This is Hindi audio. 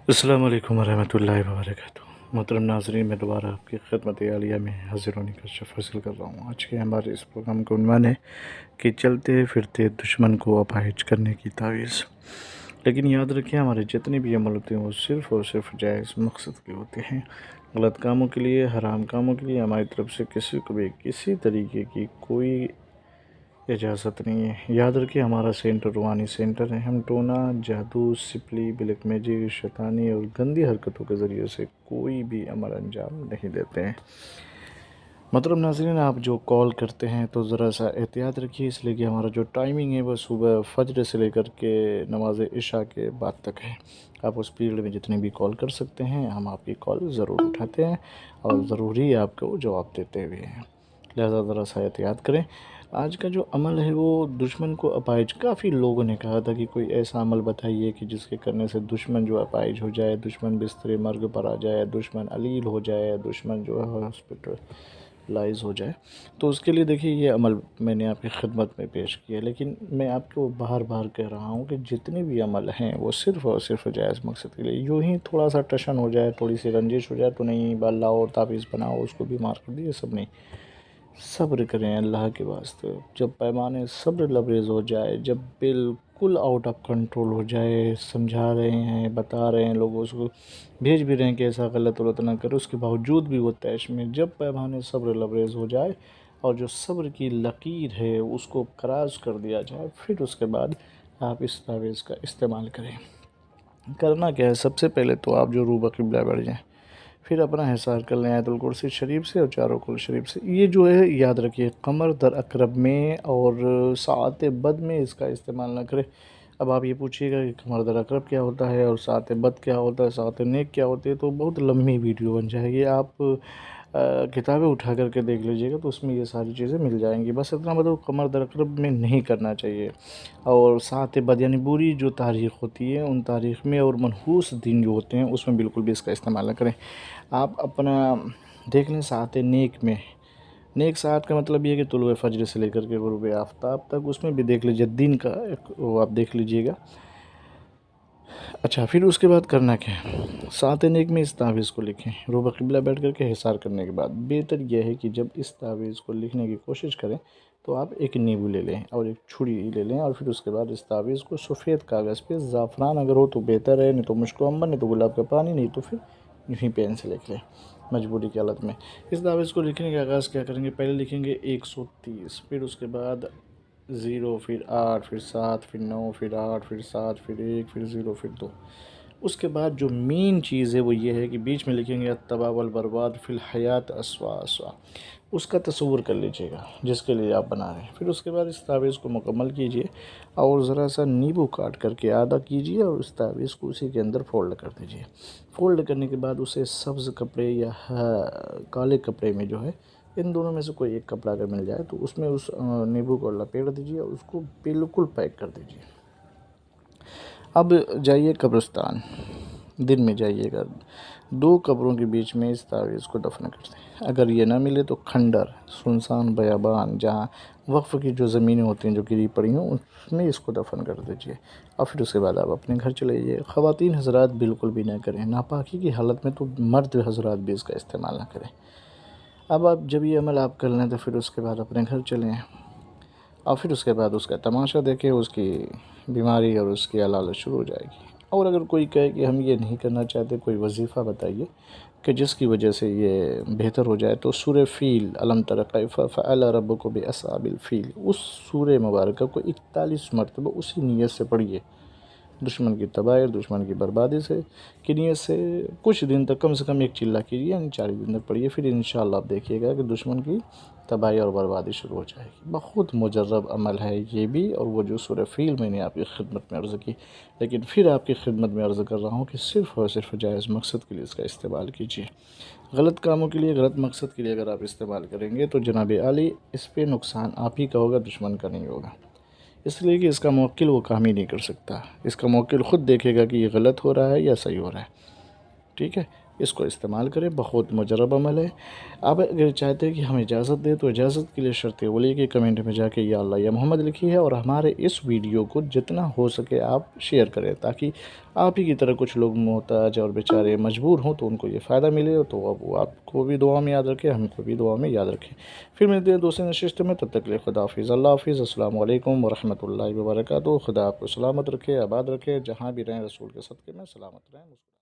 अस्सलाम वालेकुम रहमतुल्लाहि व बरकातुहू। मोहतरम नाज़रीन, मैं दोबारा आपकी खिदमत आलिया में हाज़िर होने का शर्फ़ हासिल कर रहा हूँ। आज के हमारे इस प्रोग्राम का उन्वान है कि चलते फिरते दुश्मन को अपाहिज करने की तावीज़। लेकिन याद रखें, हमारे जितने भी अमल होते हैं वो सिर्फ़ और सिर्फ जायज़ मकसद के होते हैं। गलत कामों के लिए, हराम कामों के लिए हमारी तरफ से किसी को भी किसी तरीके की कोई इजाज़त नहीं है। याद रखिए, हमारा सेंटर रूहानी सेंटर है। हम टोना, जादू, सिपली, ब्लैक मैजिक, शैतानी और गंदी हरकतों के ज़रिए से कोई भी अमल अंजाम नहीं देते हैं। मतलब नाज़रीन, आप जो कॉल करते हैं तो ज़रा सा एहतियात रखिए, इसलिए कि हमारा जो टाइमिंग है वह सुबह फजर से लेकर के नमाज इशा के बाद तक है। आप उस पीरियड में जितनी भी कॉल कर सकते हैं, हम आपकी कॉल ज़रूर उठाते हैं और ज़रूरी आपको जवाब देते हुए हैं। लिहाजा ज़रा सा एहतियात करें। आज का जो अमल है वो दुश्मन को अपाहिज। काफ़ी लोगों ने कहा था कि कोई ऐसा अमल बताइए कि जिसके करने से दुश्मन जो अपाहिज हो जाए, दुश्मन बिस्तरे मर्ग पर आ जाए, दुश्मन अलील हो जाए, दुश्मन जो है हॉस्पिटलाइज हो जाए। तो उसके लिए देखिए, ये अमल मैंने आपकी खिदमत में पेश किया, लेकिन मैं आपको बार बार कह रहा हूँ कि जितने भी अमल हैं वो सिर्फ़ और सिर्फ जायज़ मकसद के लिए। यूँ ही थोड़ा सा टशन हो जाए, थोड़ी सी रंजिश हो जाए तो नहीं, बाल लाओ, ताबीज़ बनाओ, उसको भी मार कर दिए, सब नहीं। सब्र करें अल्लाह के वास्ते। जब पैमाने सब्र लबरेज़ हो जाए, जब बिल्कुल आउट ऑफ कंट्रोल हो जाए, समझा रहे हैं, बता रहे हैं, लोगों उसको भेज भी रहे हैं कि ऐसा गलत वलत ना करो, उसके बावजूद भी वो तैश में, जब पैमाने सब्र लबरेज़ हो जाए और जो सब्र की लकीर है उसको क्रॉस कर दिया जाए, फिर उसके बाद आप इस तावीज़ का इस्तेमाल करें। करना क्या है, सबसे पहले तो आप जो रूबा क़िबला बैठ जाएँ, फिर अपना हिसार कर लें आयतुल कुर्सी शरीफ से और चारों कुल शरीफ से। ये जो है याद रखिए, कमर दर अकरब में और सात बद में इसका इस्तेमाल ना करें। अब आप ये पूछिएगा कि कमर दर अकरब क्या होता है और सात बद क्या होता है, सात नेक क्या होती है, तो बहुत लंबी वीडियो बन जाएगी। आप किताबें उठा करके देख लीजिएगा तो उसमें ये सारी चीज़ें मिल जाएंगी। बस इतना मतलब कमर दर अकरब में नहीं करना चाहिए। और सात बद यानी बुरी जो तारीख़ होती है उन तारीख़ में और मनहूस दिन जो होते हैं उसमें बिल्कुल भी इसका इस्तेमाल ना करें। आप अपना देख लें सात नेक में। नेक सात का मतलब ये है कि तुलुए फजर से लेकर के गुरूब आफ्ताब तक, उसमें भी देख लीजिए दिन का एक वो आप देख लीजिएगा। अच्छा, फिर उसके बाद करना क्या है, सात नेक में इस तावीज़ को लिखें। रूबा क़िबला बैठ करके हिसार करने के बाद बेहतर यह है कि जब इस तावीज़ को लिखने की कोशिश करें तो आप एक नींबू ले लें और एक छुरी ले लें और फिर उसके बाद इस तावीज़ को सफ़ेद कागज़ पे, ज़ाफ़रान अगर हो तो बेहतर है, नहीं तो मुश्को अम्बर, नहीं तो गुलाब का पानी, नहीं तो फिर यूँ ही पेन से लिख लें मजबूरी की हालत में। इस तावीज़ को लिखने का आगाज़ क्या करेंगे, पहले लिखेंगे 130, फिर उसके बाद 0, फिर 8, फिर 7, फिर 9, फिर 8, फिर 7, फिर 1, फिर 0, फिर 2। उसके बाद जो मेन चीज़ है वो ये है कि बीच में लिखेंगे अत्तबा वल बर्बाद फिल हयात अस्वा अस्वा। उसका तस्वुर कर लीजिएगा जिसके लिए आप बना रहे हैं। फिर उसके बाद इस तावीज़ को मुकम्मल कीजिए और ज़रा सा नींबू काट करके आधा कीजिए और उस तावीज़ को उसी के अंदर फ़ोल्ड कर दीजिए। फ़ोल्ड करने के बाद उसे सब्ज़ कपड़े या काले कपड़े में जो है, इन दोनों में से कोई एक कपड़ा अगर मिल जाए तो उसमें उस नींबू को लपेट दीजिए और उसको बिल्कुल पैक कर दीजिए। अब जाइए कब्रिस्तान, दिन में जाइएगा, दो कब्रों के बीच में इस तावीज़ को दफन कर दें। अगर ये ना मिले तो खंडर, सुनसान बयाबान, जहाँ वक्फ़ की जो ज़मीनें होती हैं जो गिरी पड़ी हों, उसमें इसको दफन कर दीजिए और फिर उसके बाद आप अपने घर चले जाइए। ख़वातीन हज़रात बिल्कुल भी ना करें, नापाकी की हालत में तो मर्द हज़रात भी इसका इस्तेमाल ना करें। अब आप जब ये अमल आप कर लें तो फिर उसके बाद अपने घर चलें और फिर उसके बाद उसका तमाशा देखें, उसकी बीमारी और उसकी अलालत शुरू हो जाएगी। और अगर कोई कहे कि हम ये नहीं करना चाहते, कोई वजीफ़ा बताइए कि जिसकी वजह से ये बेहतर हो जाए, तो सूरह फ़ील, अलम तरा कैफ़ फ़अल रब्बुका बिअस्हाबिल फ़ील, उस सूरह मुबारक को 41 मरतबा उसी नीयत से पढ़िए, दुश्मन की तबाही और दुश्मन की बर्बादी से की नीयत से कुछ दिन तक, कम से कम एक चिल्ला कीजिए, यानी 40 दिन तक पढ़िए। फिर इंशाअल्लाह आप देखिएगा कि दुश्मन की तबाही और बर्बादी शुरू हो जाएगी। बहुत मुजर्रब अमल है ये भी, और वो जो सूरह फ़ील मैंने आपकी खिदमत में अर्ज़ की, लेकिन फिर आपकी खिदमत में अर्ज़ कर रहा हूँ कि सिर्फ़ और सिर्फ जायज़ मकसद के लिए इसका इस्तेमाल कीजिए। गलत कामों के लिए, गलत मकसद के लिए अगर आप इस्तेमाल करेंगे तो जनाब आली, इस पे नुकसान आप ही का होगा, दुश्मन का नहीं होगा। इसलिए कि इसका मुवक्किल वो काम ही नहीं कर सकता। इसका मुवक्किल ख़ुद देखेगा कि ये गलत हो रहा है या सही हो रहा है। ठीक है, इसको इस्तेमाल करें, बहुत मुजरब अमल है। आप अगर चाहते हैं कि हम इजाज़त दें तो इजाज़त के लिए शर्त वो कि कमेंट में जाके या अल्लाह या मोहम्मद लिखी है, और हमारे इस वीडियो को जितना हो सके आप शेयर करें, ताकि आप ही की तरह कुछ लोग मोहताज और बेचारे मजबूर हों तो उनको ये फ़ायदा मिले। तो अब वो आपको भी दुआ में याद रखें, हमको भी दुआ में याद रखें। फिर मिलते हैं दूसरे नशिस्त में, तब तक के लिए खुदा हाफिज़, अल्लाह हाफिज़, अस्सलामु अलैकुम वरहमतुल्लाहि वबरकातुहू। खुदा आपको सलामत रखे, आबाद रखे, जहाँ भी रहें रसूल के सदक़े में सलामत रहें।